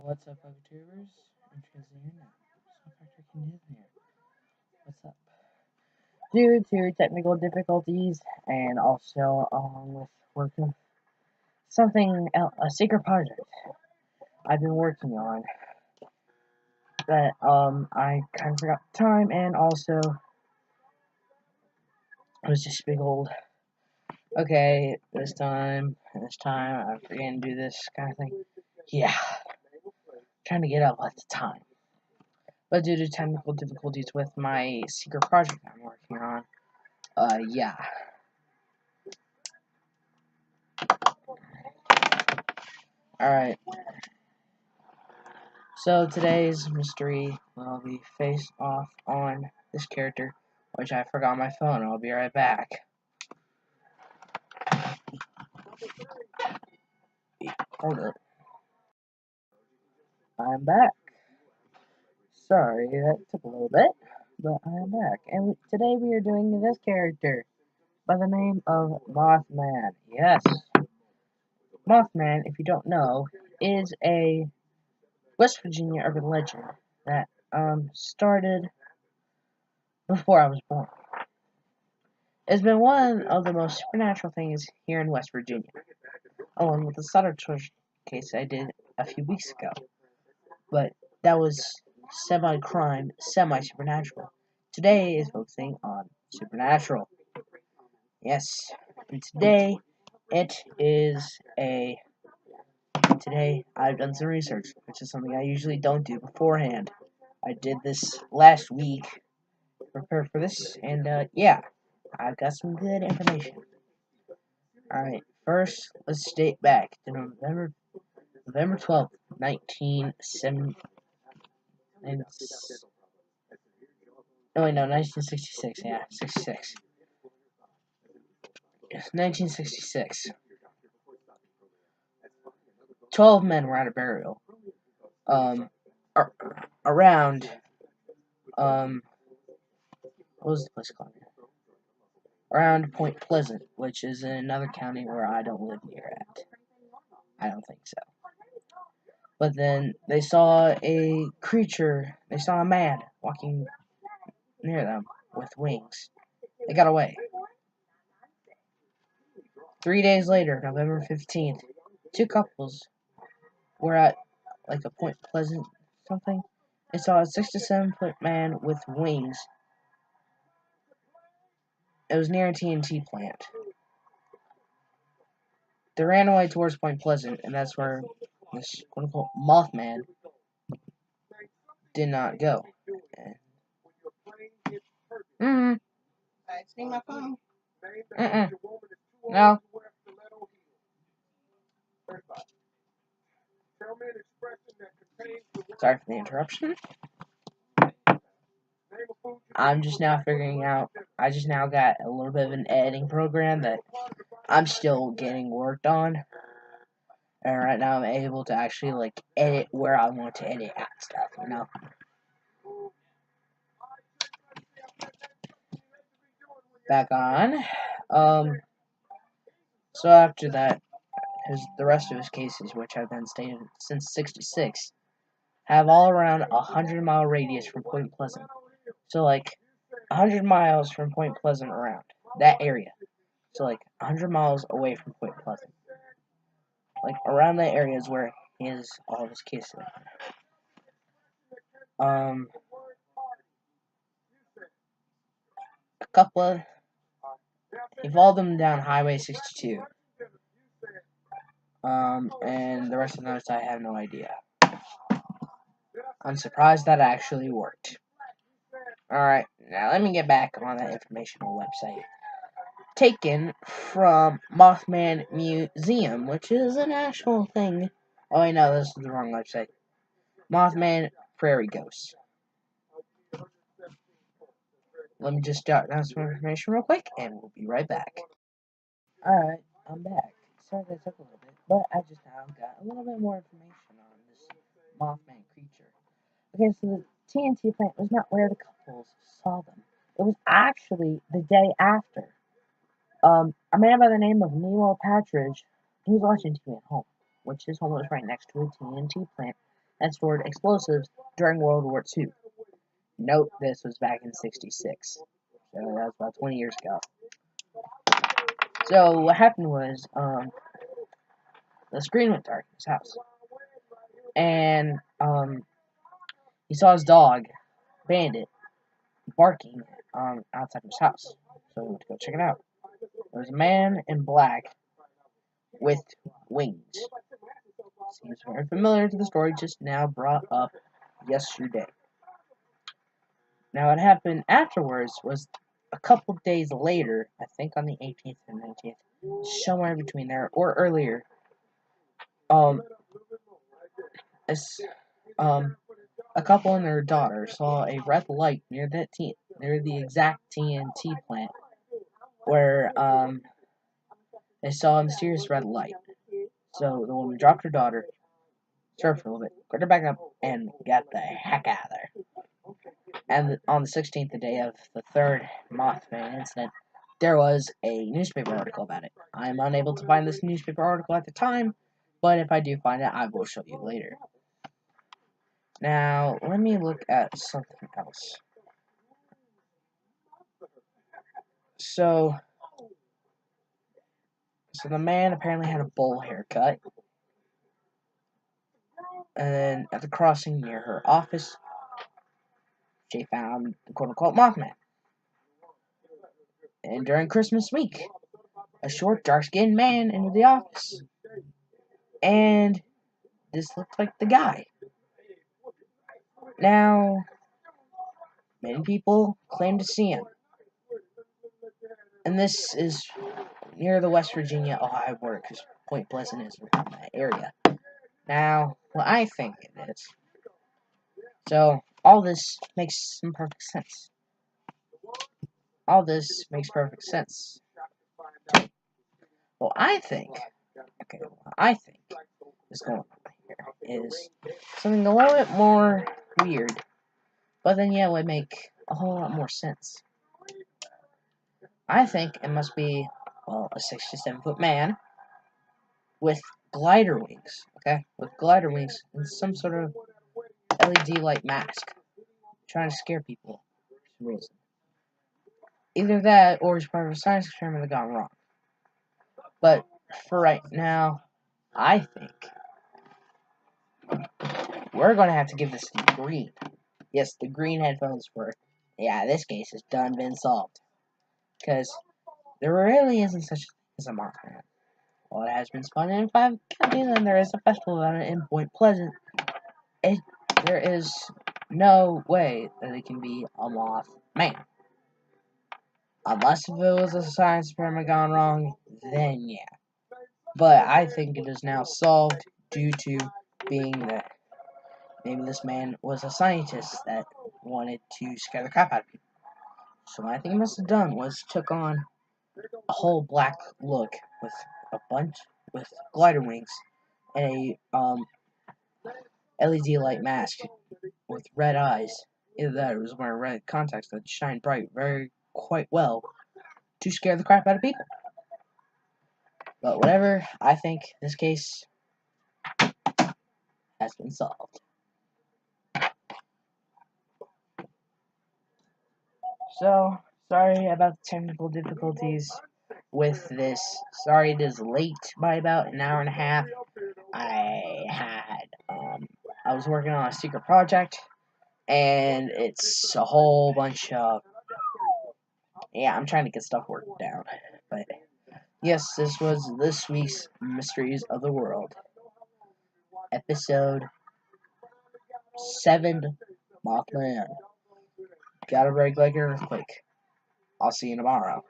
What's up, YouTubers? I'm Transition. Some factor can live here. What's up? Due to technical difficulties and also along with working something else, a secret project I've been working on that I kind of forgot the time, and also it was just big old okay this time I'm forgetting to do this kind of thing. Yeah, trying to get up at the time. But due to technical difficulties with my secret project I'm working on, yeah. Alright, so today's mystery will be faced off on this character, which I forgot my phone. I'll be right back. Hold up. I'm back. Sorry, that took a little bit, but I am back. And today we are doing this character by the name of Mothman. Yes, Mothman, if you don't know, is a West Virginia urban legend that started before I was born. It's been one of the most supernatural things here in West Virginia, along with the Sutter Church case I did a few weeks ago. But that was semi-crime, semi-supernatural. Today is focusing on supernatural. Yes, and it is a today I've done some research, which is something I usually don't do beforehand. I did this last week, prepared for this, and yeah, I've got some good information. Alright, first, let's date back to November 12th, 1970. No, wait, no, 1966, yeah, 66. Yes, 1966. 12 men were at a burial. Ar- around, what was the place called? Around Point Pleasant, which is in another county where I don't live near at. I don't think so. But then they saw a creature, they saw a man walking near them with wings. They got away. 3 days later, November 15th, two couples were at like a Point Pleasant something. They saw a 6 to 7 foot man with wings. It was near a TNT plant. They ran away towards Point Pleasant, and that's where this quote unquote Mothman did not go. Mm-mm. I see my phone. Mm-mm. No. Sorry for the interruption. I'm just now figuring out. I just now got a little bit of an editing program that I'm still getting worked on. And right now I'm able to actually like edit where I want to edit at stuff, you know. Back on. So after that, the rest of his cases, which have been stated since '66, have all around 100-mile radius from Point Pleasant. So like 100 miles from Point Pleasant around that area. So like 100 miles away from Point Pleasant. Like around that area is where all of his cases. A couple of he followed them down Highway 62. And the rest of the notes I have no idea. I'm surprised that actually worked. Alright, now let me get back on that informational website. Taken from Mothman Museum, which is an actual thing. Oh, wait, no, this is the wrong website. Mothman Prairie Ghosts. Let me just jot down some information real quick, and we'll be right back. Alright, I'm back. Sorry that took a little bit, but I just now got a little bit more information on this Mothman creature. Okay, so the TNT plant was not where the couples saw them. It was actually the day after. A man by the name of Nemo Patridge, he was watching TV at home, which his home was right next to a TNT plant and stored explosives during World War II. Note this was back in '66, so that was about 20 years ago. So what happened was, the screen went dark in his house, and he saw his dog, Bandit, barking outside his house. So he went to go check it out. There was a man in black with wings. Seems very familiar to the story just now brought up yesterday. Now, what happened afterwards was a couple days later, I think on the 18th and 19th, somewhere in between there, or earlier, um, this, a couple and their daughter saw a red light near near the exact TNT plant where they saw a mysterious red light. So the woman dropped her daughter, surfed a little bit, got her back up, and got the heck out of there. And on the 16th, the day of the third Mothman incident, there was a newspaper article about it. I'm unable to find this newspaper article at the time, but if I do find it, I will show you later. Now, let me look at something else. So the man apparently had a bowl haircut, and then at the crossing near her office, she found the quote-unquote Mothman. And during Christmas week, a short, dark-skinned man entered the office, and this looked like the guy. Now, many people claim to see him, and this is near the West Virginia, Ohio border, because Point Pleasant is in that area. Now, what I think it is, so all this makes some perfect sense. All this makes perfect sense. Well, I think, what I think is going on here is something a little bit more weird, but then yeah, it would make a whole lot more sense. I think it must be, well, a 6 to 7 foot man with glider wings, okay? With glider wings and some sort of LED light mask, trying to scare people for some reason. Either that, or he's part of a science experiment that gone wrong. But for right now, I think we're gonna have to give this the green. Yes, the green headphones were. Yeah, this case has done been solved. Because there really isn't such a thing as a Mothman. While it has been spun in 5 counties and there is a festival about it in Point Pleasant, there is no way that it can be a Mothman. Unless if it was a science experiment gone wrong, then yeah. But I think it is now solved due to being that maybe this man was a scientist that wanted to scare the crap out of people. So what I think he must have done was took on a whole black look with a bunch with glider wings and a LED light mask with red eyes. Either that or was wearing red contacts that shine bright very quite well to scare the crap out of people. But whatever, I think this case has been solved. So, sorry about the technical difficulties with this. Sorry it is late by about an hour and a half. I was working on a secret project, and it's a whole bunch of, yeah, I'm trying to get stuff worked down. But, yes, this was this week's Mysteries of the World. Episode 7, Mothman. Gotta break like an earthquake. I'll see you tomorrow.